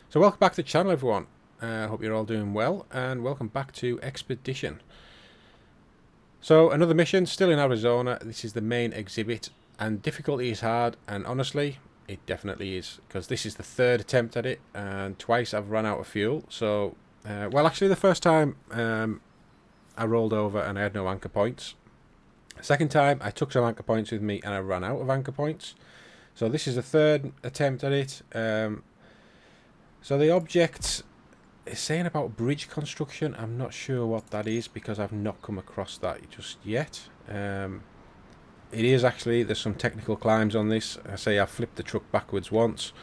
So welcome back to the channel, everyone. I hope you're all doing well, and welcome back to Expedition. So another mission, still in Arizona. This is the main exhibit, and difficulty is hard, and honestly, it definitely is, because this is the third attempt at it, and twice I've run out of fuel. So, well, actually, the first time I rolled over and I had no anchor points. Second time, I took some anchor points with me, and I ran out of anchor points. So this is the third attempt at it. So the object is saying about bridge construction. I'm not sure what that is because I've not come across that just yet. It is actually, there's some technical climbs on this. I say I flipped the truck backwards once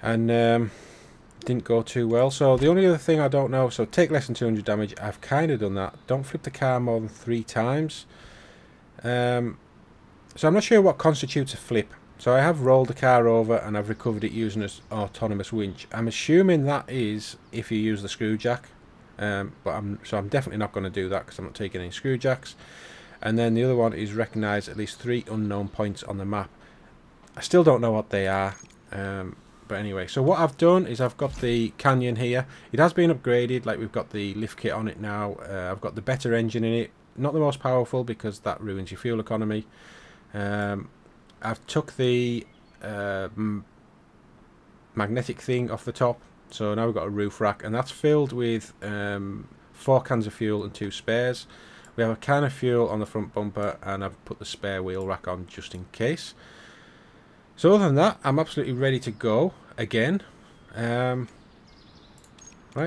and didn't go too well. So the only other thing I don't know, so take less than 200 damage. I've kind of done that. Don't flip the car more than 3 times. So I'm not sure what constitutes a flip. So I have rolled the car over and I've recovered it using an autonomous winch. I'm assuming that is if you use the screw jack, but I'm definitely not going to do that because I'm not taking any screw jacks. And then the other one is recognise at least 3 unknown points on the map. I still don't know what they are, but anyway. So what I've done is I've got the canyon here. It has been upgraded, like we've got the lift kit on it now. I've got the better engine in it, not the most powerful because that ruins your fuel economy. I've took the magnetic thing off the top, so now we've got a roof rack, and that's filled with 4 cans of fuel and 2 spares. We have a can of fuel on the front bumper, and I've put the spare wheel rack on just in case. So other than that, I'm absolutely ready to go again. Right,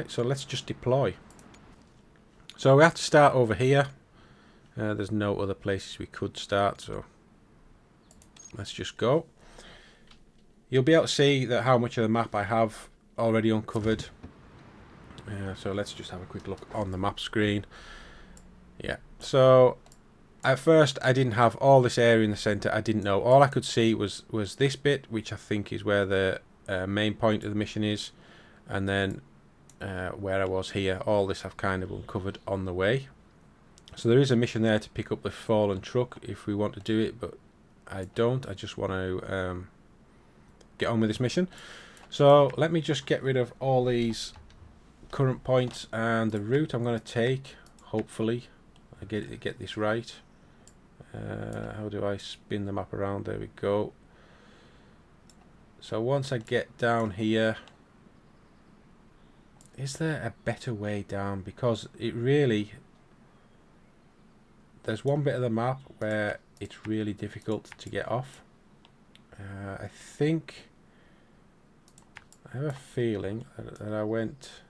so let's just deploy. So we have to start over here. There's no other places we could start, so let's just go. You'll be able to see that how much of the map I have already uncovered. So let's just have a quick look on the map screen. Yeah, so at first I didn't have all this area in the center. I didn't know. All I could see was this bit, which I think is where the main point of the mission is, and then where I was here. All this I've kind of uncovered on the way. So there is a mission there to pick up the fallen truck if we want to do it, but I don't. I just want to get on with this mission. So let me just get rid of all these current points and the route I'm going to take. Hopefully I get this right. How do I spin the map around? There we go. So once I get down here, is there a better way down? Because it really, there's one bit of the map where it's really difficult to get off. I think, I have a feeling that I went,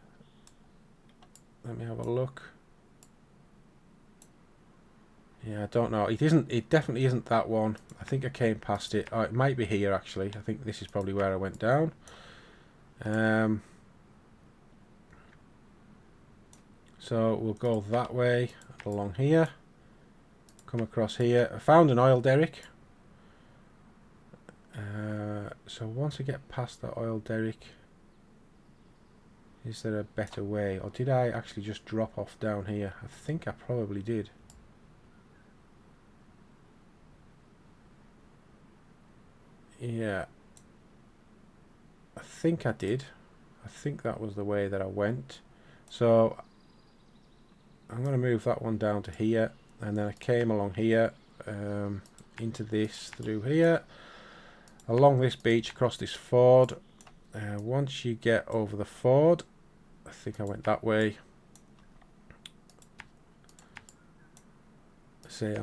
let me have a look. Yeah, I don't know. It definitely isn't that one. I think I came past it. Oh, it might be here actually. I think this is probably where I went down. So we'll go that way along here. Come across here. I found an oil derrick. So once I get past that oil derrick, is there a better way, or did I actually just drop off down here? I think I probably did. Yeah, I think I did. I think that was the way that I went. So I'm going to move that one down to here, and then I came along here, into this, through here, along this beach, across this ford. Once you get over the ford, I think I went that way. Say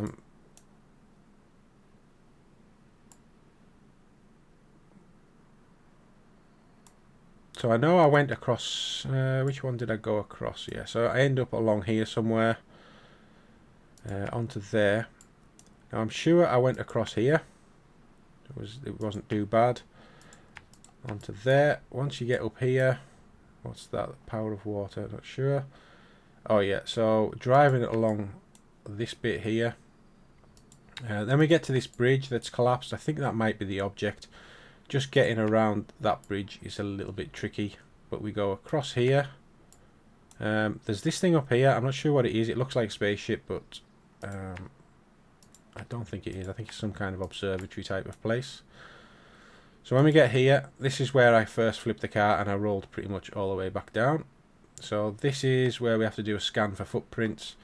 so I know I went across, which one did I go across? Yeah, so I end up along here somewhere, onto there. Now I'm sure I went across here. It wasn't too bad. Onto there. Once you get up here, what's that? Power of water, not sure. Oh yeah, so driving it along this bit here. Then we get to this bridge that's collapsed. I think that might be the object. Just getting around that bridge is a little bit tricky, but we go across here. There's this thing up here. I'm not sure what it is. It looks like a spaceship, but I don't think it is. I think it's some kind of observatory type of place. So when we get here, this is where I first flipped the car and I rolled pretty much all the way back down. So this is where we have to do a scan for footprints,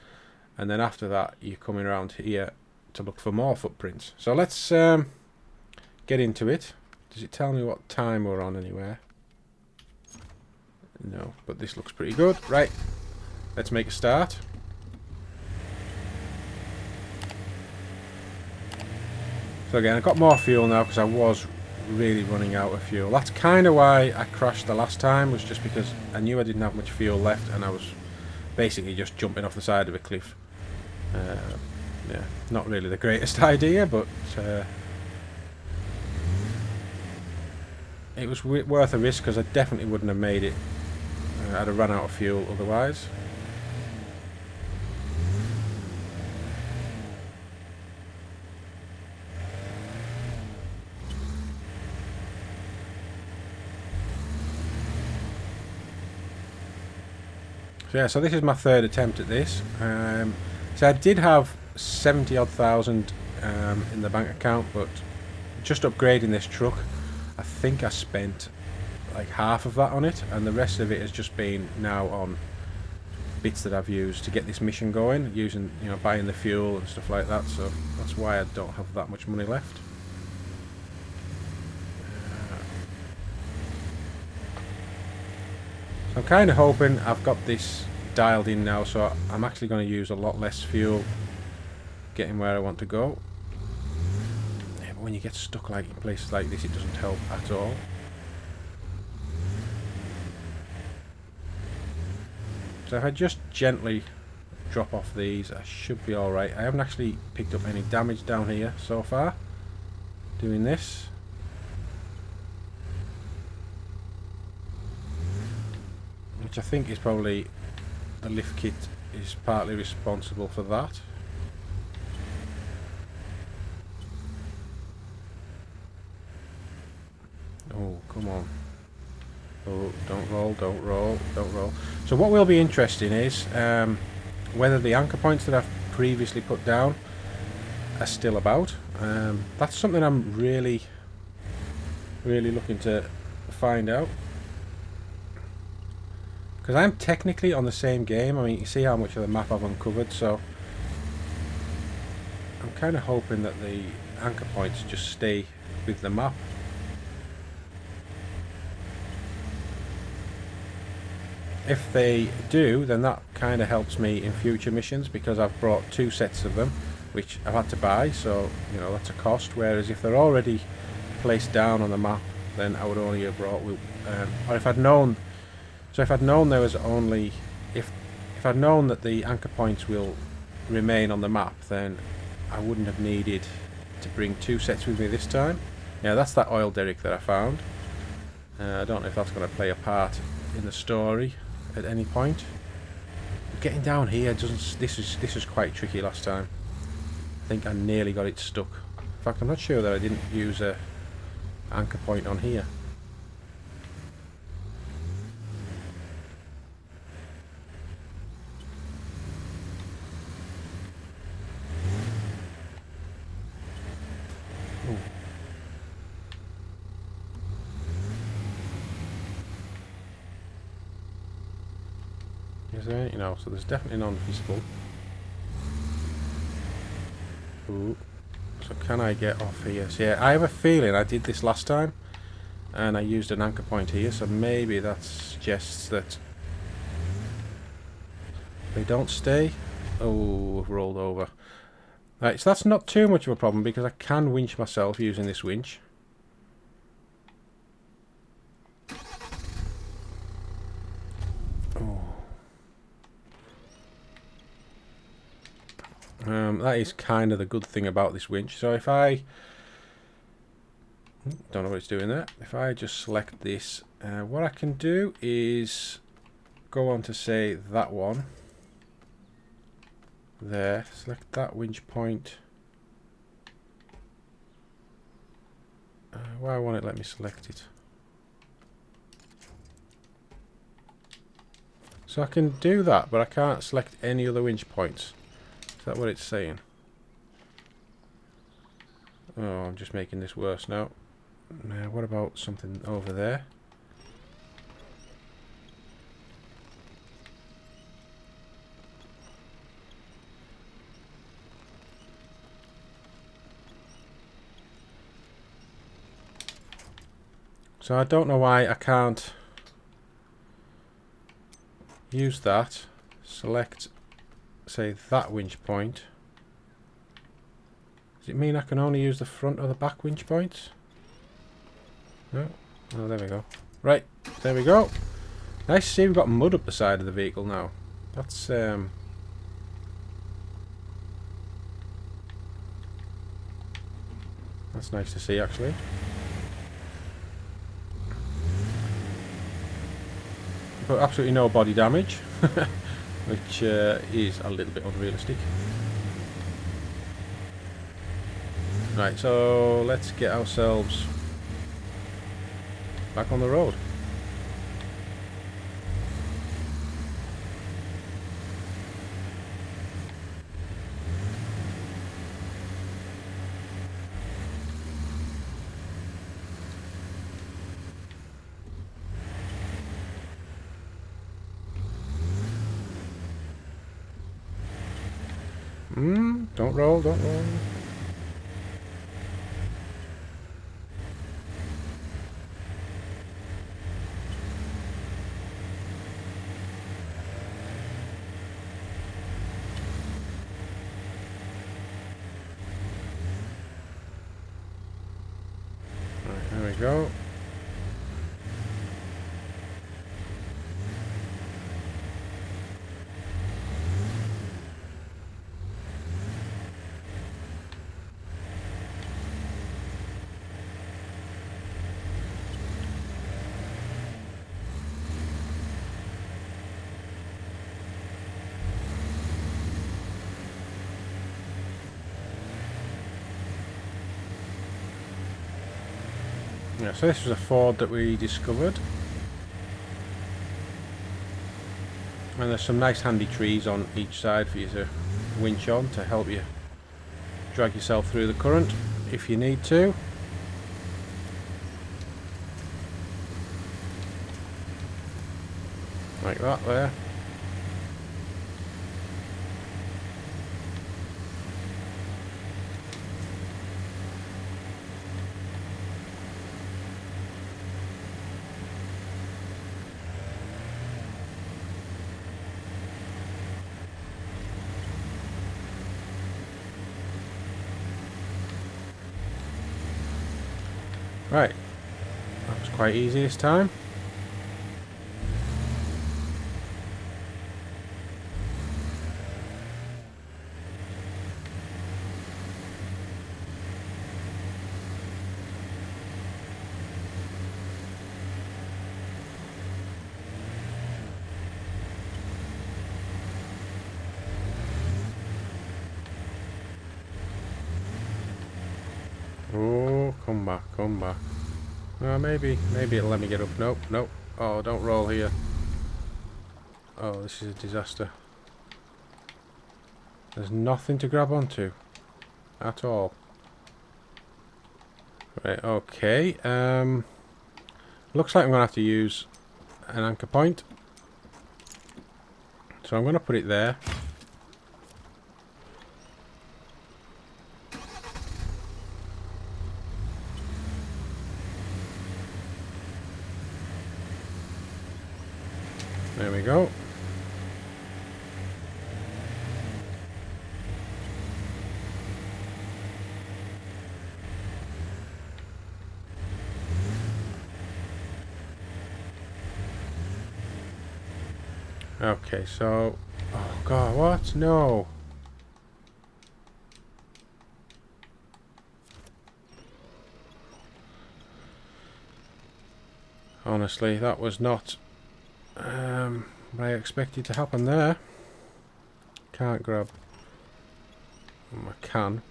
and then after that you're coming around here to look for more footprints. So let's get into it. Does it tell me what time we're on anywhere? No, but this looks pretty good. Right, let's make a start. So again, I've got more fuel now because I was really running out of fuel. That's kind of why I crashed the last time, was just because I knew I didn't have much fuel left and I was basically just jumping off the side of a cliff. Yeah, not really the greatest idea, but it was worth a risk because I definitely wouldn't have made it. I'd have run out of fuel otherwise. So yeah, so this is my third attempt at this. So I did have 70 odd thousand in the bank account, but just upgrading this truck, I think I spent like half of that on it, and the rest of it has just been now on bits that I've used to get this mission going, using, you know, buying the fuel and stuff like that. So that's why I don't have that much money left. I'm kind of hoping I've got this dialed in now, so I'm actually going to use a lot less fuel getting where I want to go. Yeah, but when you get stuck like in places like this, it doesn't help at all. So if I just gently drop off these, I should be alright. I haven't actually picked up any damage down here so far doing this. Which I think is probably the lift kit is partly responsible for that. Oh, come on. Oh, don't roll, don't roll, don't roll. So what will be interesting is whether the anchor points that I've previously put down are still about. That's something I'm really looking to find out. Because I'm technically on the same game. I mean, you see how much of the map I've uncovered, so I'm kind of hoping that the anchor points just stay with the map. If they do, then that kind of helps me in future missions, because I've brought 2 sets of them, which I've had to buy, so, you know, that's a cost. Whereas if they're already placed down on the map, then I would only have brought, or if I'd known. So if I'd known there was only, if I'd known that the anchor points will remain on the map, then I wouldn't have needed to bring 2 sets with me this time. Yeah, that's that oil derrick that I found. I don't know if that's going to play a part in the story at any point. But getting down here doesn't. This was quite tricky last time. I think I nearly got it stuck. In fact, I'm not sure that I didn't use a anchor point on here. Is there anything else? So there's definitely none visible. Ooh. So can I get off here? So yeah, I have a feeling I did this last time and I used an anchor point here, so maybe that suggests that they don't stay. Oh, I've rolled over. Right, so that's not too much of a problem because I can winch myself using this winch. That is kind of the good thing about this winch. So if I don't know what it's doing there. If I just select this, what I can do is go on to say that one there, select that winch point. Why won't it let me select it? So I can do that, but I can't select any other winch points. Is that what it's saying? Oh, I'm just making this worse now. Now, what about something over there? So I don't know why I can't use that. Select, say, that winch point. Does it mean I can only use the front or the back winch points? No. Oh, there we go. Right, there we go. Nice to see we've got mud up the side of the vehicle now. That's nice to see, actually. But absolutely no body damage, which is a little bit unrealistic. Right, so let's get ourselves back on the road. Don't roll, don't roll. Right, there we go. Yeah, so this was a ford that we discovered. And there's some nice handy trees on each side for you to winch on to help you drag yourself through the current if you need to. Like that there. Right, that was quite easy this time. Oh, come back, come back. Maybe it'll let me get up. Nope, nope. Oh, don't roll here. Oh, this is a disaster. There's nothing to grab onto at all. Right, okay. Looks like I'm gonna have to use an anchor point. So I'm gonna put it there. There we go. Okay, so... Oh god, what? No! Honestly, that was not what I expected to happen there. Can't grab. I can.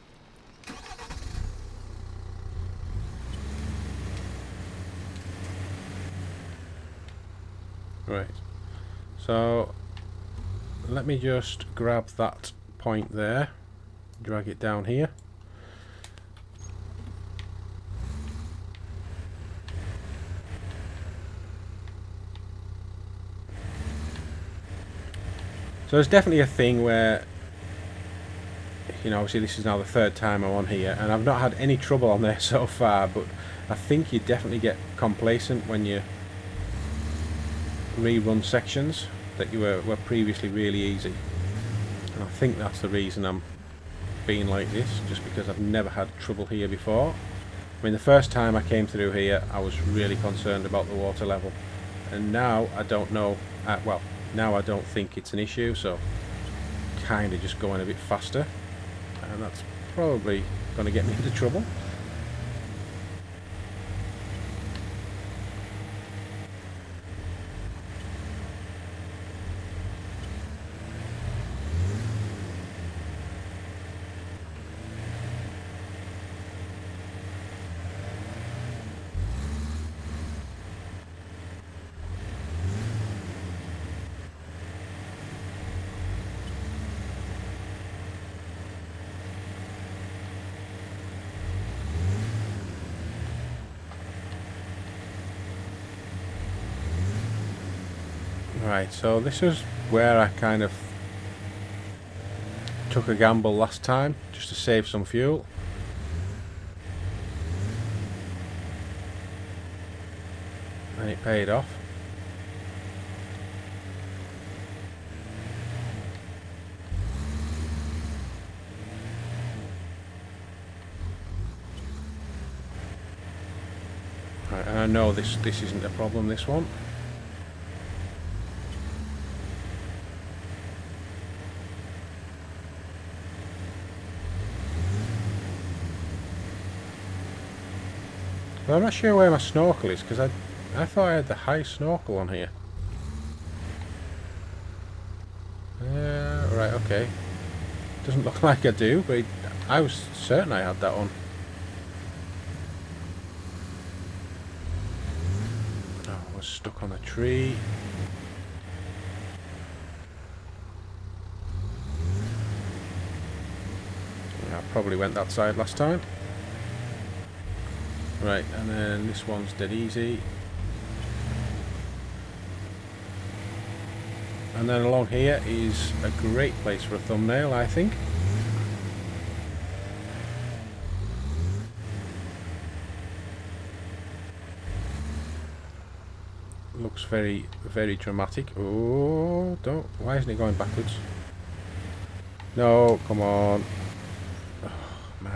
Right. So let me just grab that point there, drag it down here. So there's definitely a thing where, you know, obviously this is now the third time I'm on here, and I've not had any trouble on there so far, but I think you definitely get complacent when you rerun sections that you were previously really easy. And I think that's the reason I'm being like this, just because I've never had trouble here before. I mean, the first time I came through here, I was really concerned about the water level, and now I don't know, well, now I don't think it's an issue, so kind of just going a bit faster, and that's probably going to get me into trouble. Right, so this is where I kind of took a gamble last time, just to save some fuel. And it paid off. Right, and I know this isn't a problem, this one. But I'm not sure where my snorkel is, because I thought I had the high snorkel on here. Right, okay. Doesn't look like I do, but I was certain I had that on. Oh, I was stuck on a tree. Yeah, I probably went that side last time. Right, and then this one's dead easy. And then along here is a great place for a thumbnail, I think. Looks very, very dramatic. Oh, don't. Why isn't it going backwards? No, come on. Oh, my.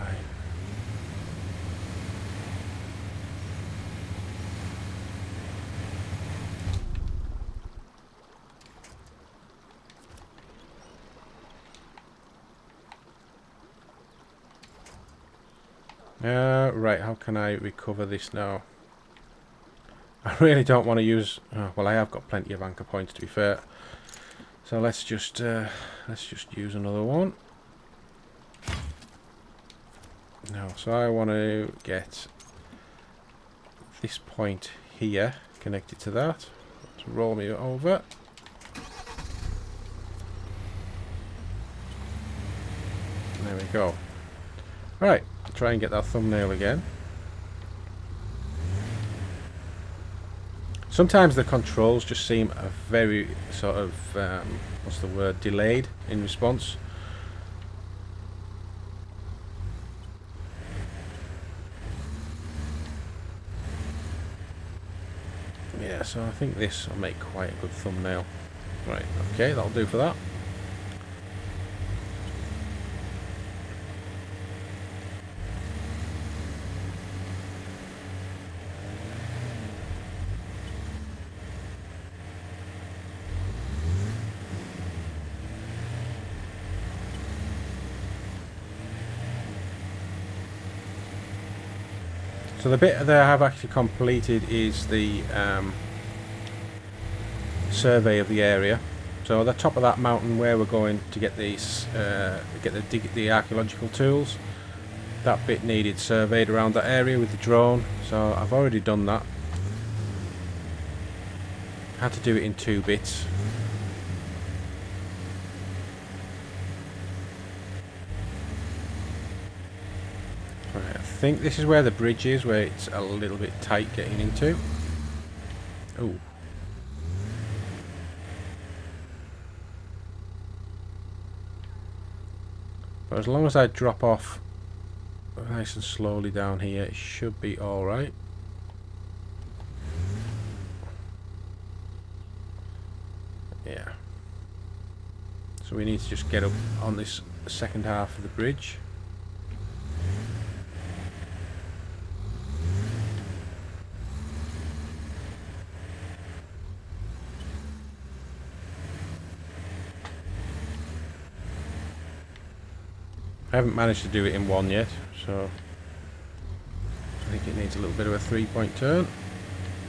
Right, how can I recover this now? I really don't want to use... Oh, well, I have got plenty of anchor points, to be fair. So let's just use another one. No, so I want to get this point here connected to that. Let's roll me over. There we go. Right, try and get that thumbnail again. Sometimes the controls just seem a very sort of, what's the word, delayed in response. Yeah, so I think this will make quite a good thumbnail. Right, okay, that'll do for that. So the bit that I have actually completed is the survey of the area. So the top of that mountain where we're going to get these, get the archaeological tools, that bit needed surveyed around that area with the drone. So I've already done that. Had to do it in 2 bits. Right, I think this is where the bridge is, where it's a little bit tight getting into. Ooh. But as long as I drop off nice and slowly down here, it should be alright. Yeah. So we need to just get up on this second half of the bridge. I haven't managed to do it in one yet, so I think it needs a little bit of a 3-point turn.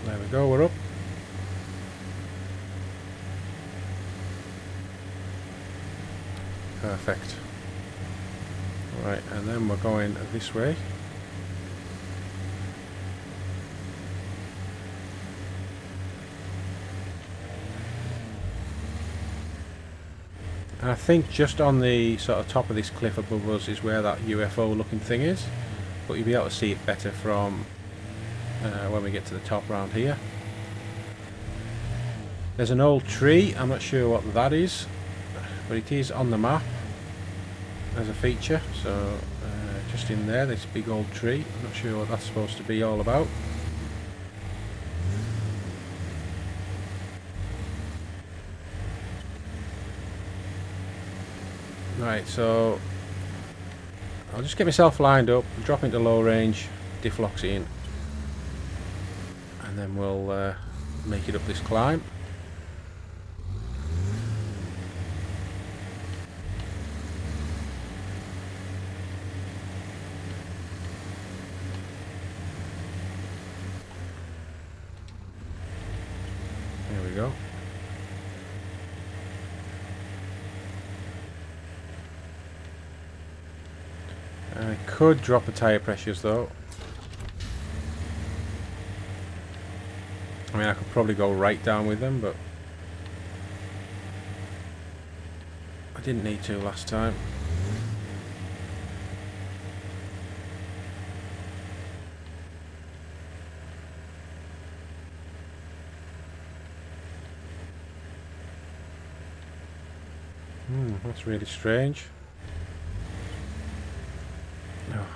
There we go, we're up. Perfect. Right, and then we're going this way. And I think just on the sort of top of this cliff above us is where that UFO looking thing is, but you'll be able to see it better from when we get to the top round here. There's an old tree, I'm not sure what that is, but it is on the map as a feature, so just in there, this big old tree. I'm not sure what that's supposed to be all about. Right, so I'll just get myself lined up, drop into low range, diff locks in, and then we'll make it up this climb. There we go. I could drop the tyre pressures though. I mean, I could probably go right down with them, but I didn't need to last time. That's really strange. Oh.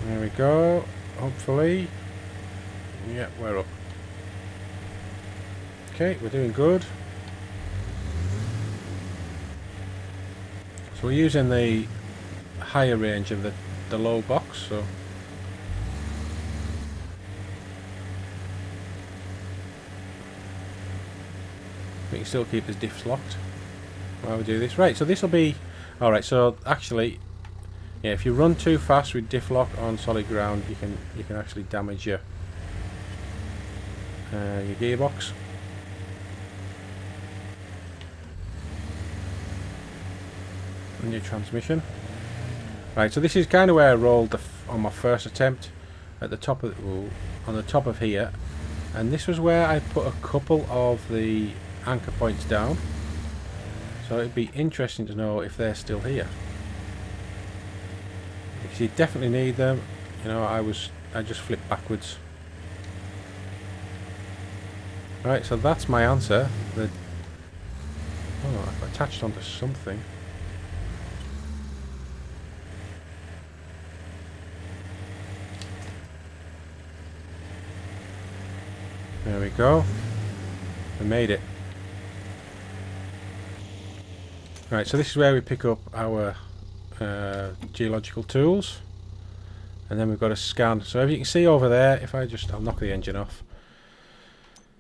There we go, hopefully. Yeah, we're up. Okay, we're doing good. So we're using the higher range of the low box, so we can still keep the diffs locked while we do this. Right, so this will be alright. So actually, yeah, if you run too fast with diff lock on solid ground, you can actually damage your gearbox. And your transmission. Right, so this is kind of where I rolled on my first attempt at the top of on the top of here, and this was where I put a couple of the anchor points down. So it'd be interesting to know if they're still here, because you definitely need them. You know, I just flipped backwards. Right, so that's my answer. Oh, I've attached onto something. There we go. We made it. Right, so this is where we pick up our geological tools, and then we've got a scan. So if you can see over there, if I'll knock the engine off.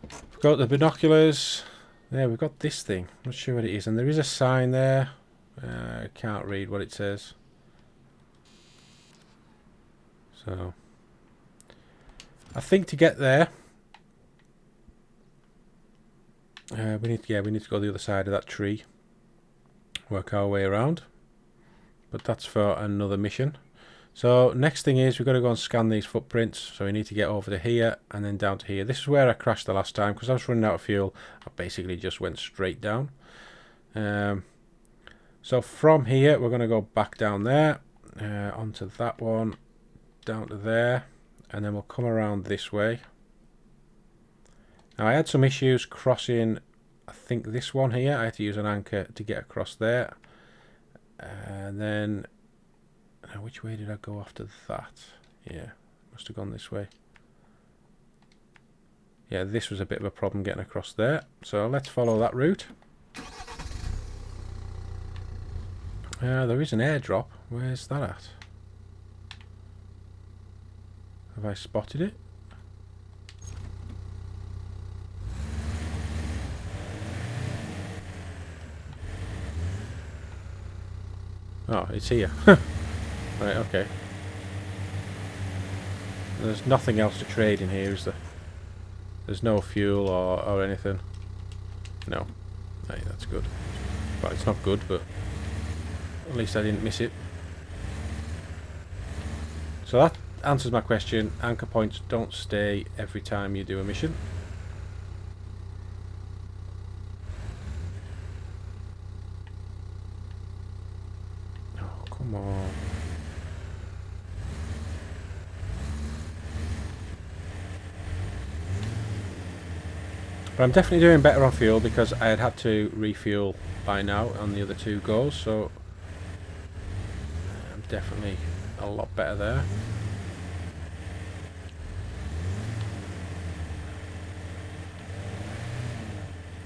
We've got the binoculars. There, we've got this thing. I'm not sure what it is, and there is a sign there. I can't read what it says. So I think to get there, we need to go the other side of that tree, work our way around, but that's for another mission. So next thing is we've got to go and scan these footprints. So we need to get over to here and then down to here. This is where I crashed the last time because I was running out of fuel. I basically just went straight down. So from here, we're going to go back down there, onto that one, down to there, and then we'll come around this way. Now I had some issues crossing, I think this one here. I had to use an anchor to get across there. And then, now which way did I go after that? Yeah, must have gone this way. Yeah, this was a bit of a problem getting across there. So let's follow that route. There is an airdrop. Where's that at? Have I spotted it? Oh, it's here. Right, okay. There's nothing else to trade in here, is there? There's no fuel or anything. No. Right, that's good. Well, it's not good, but at least I didn't miss it. So that answers my question. Anchor points don't stay every time you do a mission. Oh, come on. But I'm definitely doing better on fuel because I had to refuel by now on the other two goes, so I'm definitely a lot better there.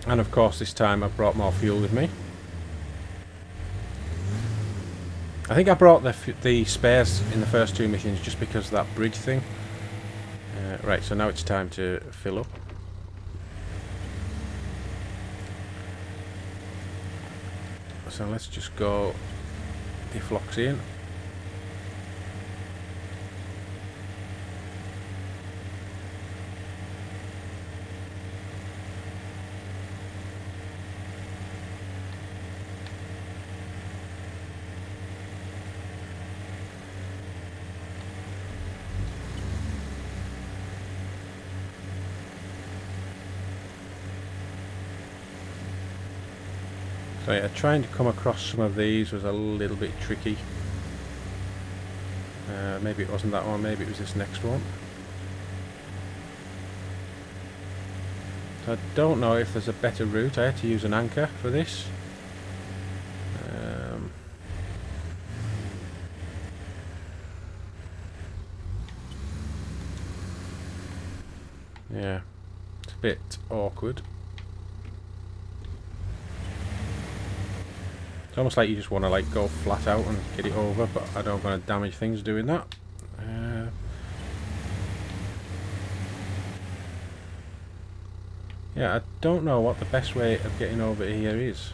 And of course this time I brought more fuel with me. I think I brought the spares in the first two missions just because of that bridge thing. Right, so now it's time to fill up. So let's just go deflox in. So yeah, trying to come across some of these was a little bit tricky. Maybe it wasn't that one, maybe it was this next one. So I don't know if there's a better route. I had to use an anchor for this. Yeah, it's a bit awkward. It's almost like you just want to like go flat out and get it over, but I don't want to damage things doing that. Yeah, I don't know what the best way of getting over here is.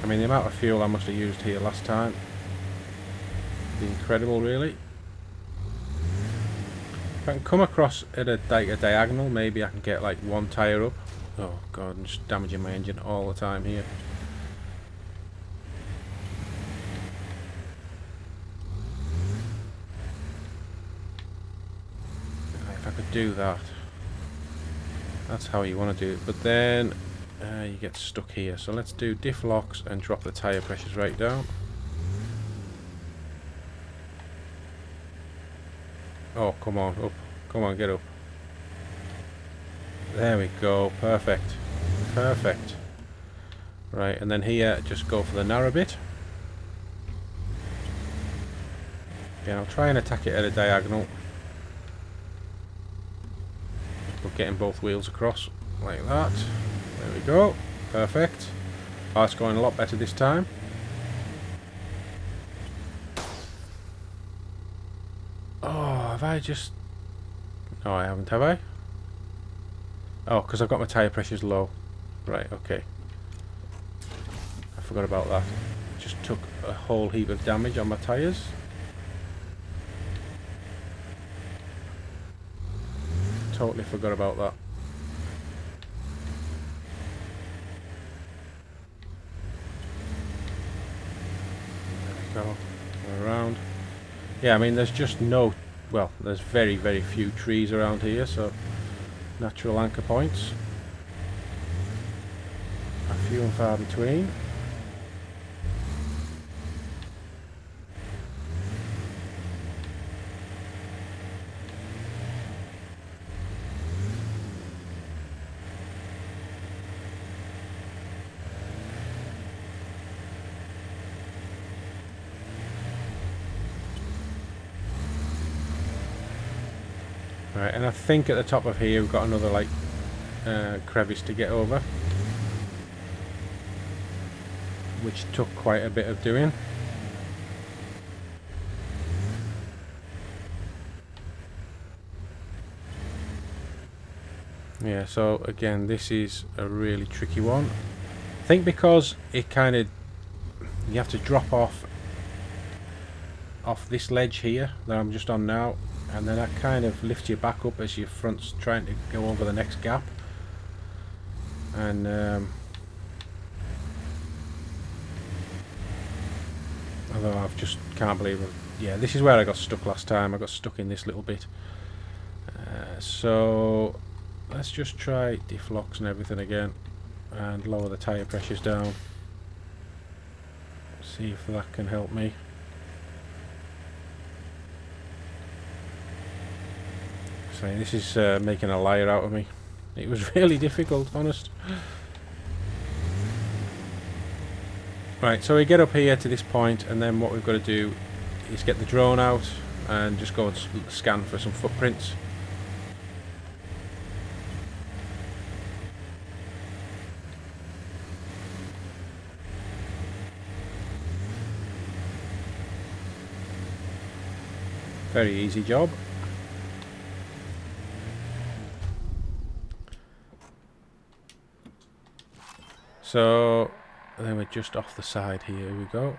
I mean, the amount of fuel I must have used here last time, incredible really. If I can come across at a diagonal, maybe I can get like one tyre up. Oh god, I'm just damaging my engine all the time here. If I could do that. That's how you want to do it, but then you get stuck here. So let's do diff locks and drop the tyre pressures right down. Oh, come on, up. Come on, get up. There we go. Perfect. Perfect. Right, and then here, just go for the narrow bit. Yeah, I'll try and attack it at a diagonal. But getting both wheels across, like that. There we go. Perfect. Oh, it's going a lot better this time. Oh, have I just... No, I haven't, have I? Oh, because I've got my tyre pressures low. Right, okay. I forgot about that. Just took a whole heap of damage on my tyres. Totally forgot about that. There we go. Go around. Yeah, I mean, there's just no... Well, there's very, very few trees around here, so... Natural anchor points. few and far between. Right, and I think at the top of here we've got another like crevice to get over, which took quite a bit of doing. Yeah, so again, this is a really tricky one. I think because it kind of, you have to drop off this ledge here that I'm just on now, and then that kind of lifts you back up as your front's trying to go over the next gap. And although I just can't believe it. Yeah, this is where I got stuck last time. I got stuck in this little bit. So let's just try diff locks and everything again and lower the tyre pressures down. See if that can help me. So this is making a liar out of me. It was really difficult, honest. Right, so we get up here to this point, and then what we've got to do is get the drone out and just go and scan for some footprints. Very easy job. So then we're just off the side here. Here we go.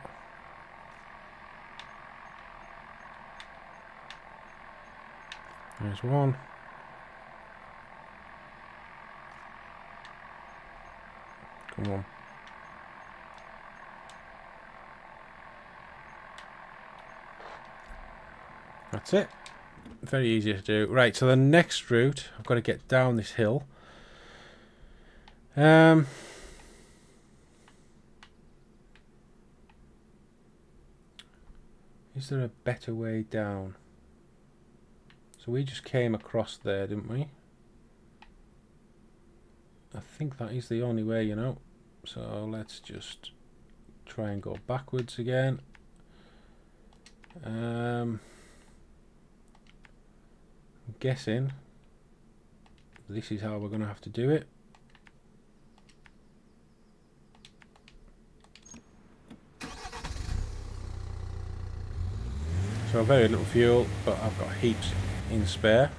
There's one. Come on. That's it. Very easy to do. Right, so the next route, I've got to get down this hill. Is there a better way down? So we just came across there, didn't we? I think that is the only way, you know. So let's just try and go backwards again. I'm guessing this is how we're going to have to do it. So very little fuel, but I've got heaps in spare.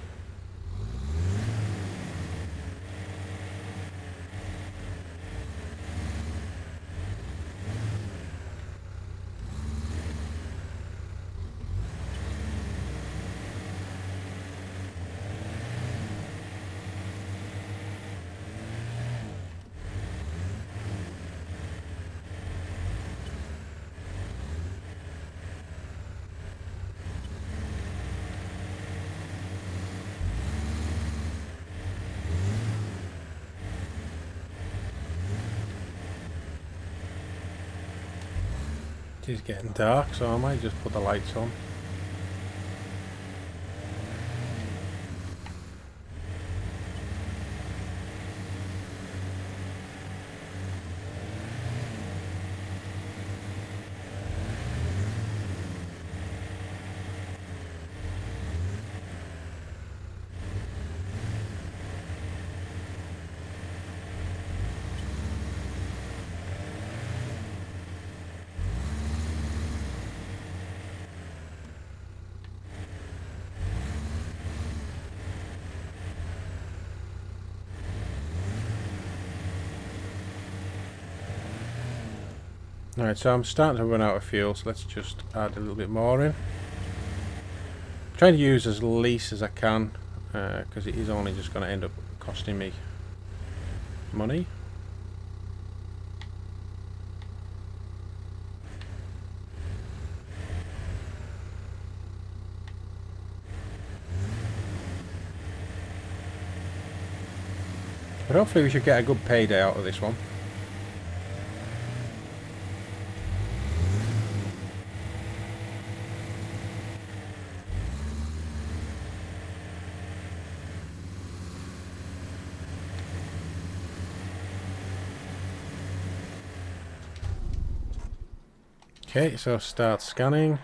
It is getting dark, so I might just put the lights on. Alright, so I'm starting to run out of fuel, so let's just add a little bit more in. I'm trying to use as least as I can, because it is only just going to end up costing me money. But hopefully we should get a good payday out of this one. Okay, so start scanning.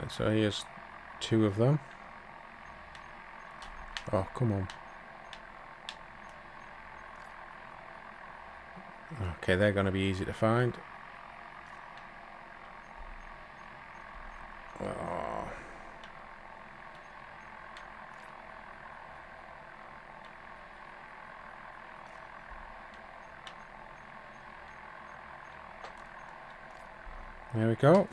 So here's 2 of them. Oh, come on. Okay, they're going to be easy to find. Oh. There we go.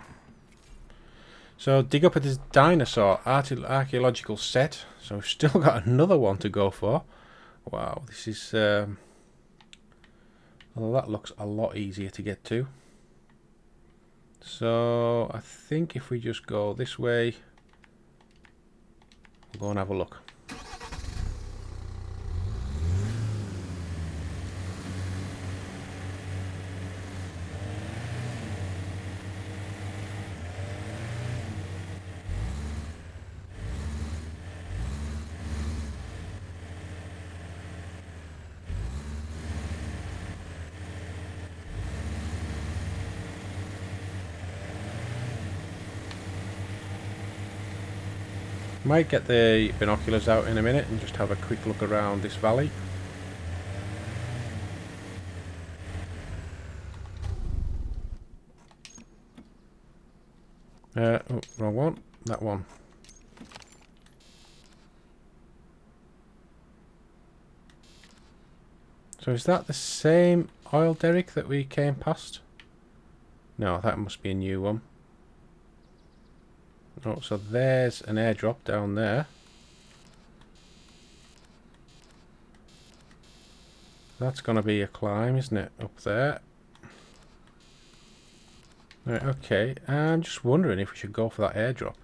So dig up at this dinosaur archaeological set. So we've still got another one to go for. Wow, this is well, that looks a lot easier to get to. So I think if we just go this way, we'll go and have a look. Might get the binoculars out in a minute and just have a quick look around this valley. Oh, wrong one. That one. So is that the same oil derrick that we came past? No, that must be a new one. Oh, so there's an airdrop down there. That's going to be a climb, isn't it? Up there. Right, okay. I'm just wondering if we should go for that airdrop.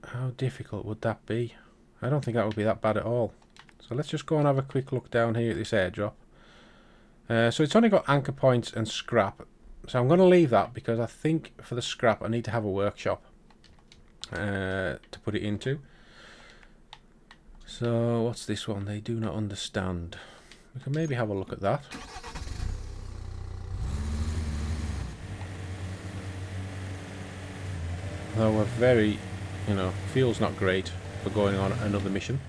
How difficult would that be? I don't think that would be that bad at all. So let's just go and have a quick look down here at this airdrop. So it's only got anchor points and scrap. So I'm going to leave that because I think for the scrap I need to have a workshop to put it into. So what's this one? They do not understand. We can maybe have a look at that. Though we're very, feels not great for going on another mission.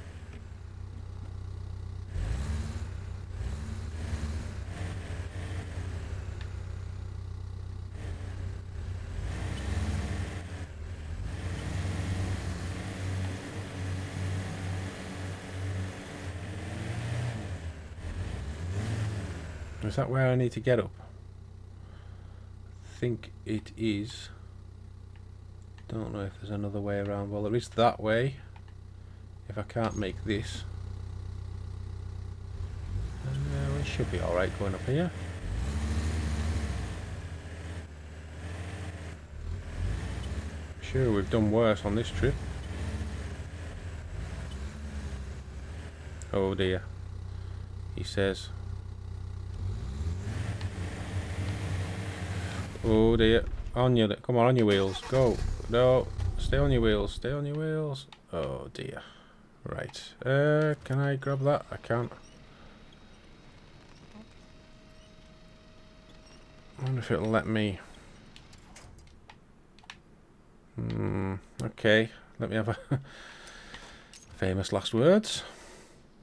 Is that where I need to get up? I think it is. Don't know if there's another way around. Well, there is that way. If I can't make this. We should be alright going up here. Sure, we've done worse on this trip. Oh dear. He says. Oh dear. On your, come on your wheels. Go. No. Stay on your wheels. Stay on your wheels. Oh dear. Right. Can I grab that? I can't. I wonder if it'll let me. Okay. Let me have a famous last words.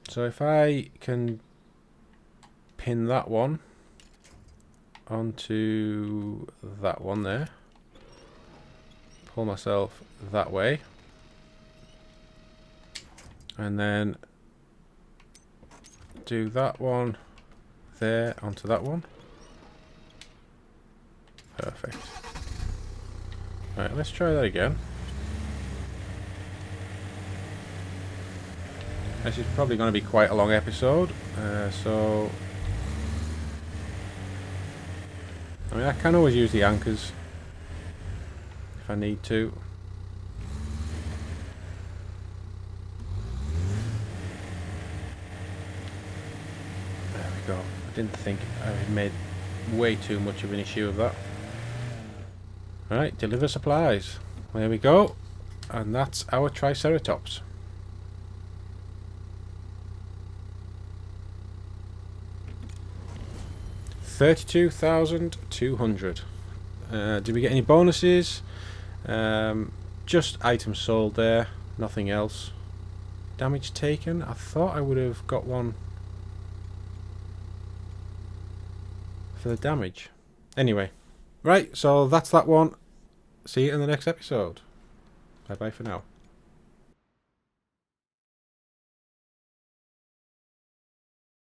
So if I can pin that one onto that one there, pull myself that way, and then do that one there onto that one. Perfect. Right, let's try that again. This is probably going to be quite a long episode, so I mean I can always use the anchors if I need to. There we go. I didn't think I made way too much of an issue of that. Right, deliver supplies. There we go. And that's our Triceratops. 32,200. Did we get any bonuses? Just items sold there, nothing else. Damage taken? I thought I would have got one for the damage. Anyway, right, so that's that one. See you in the next episode. Bye bye for now.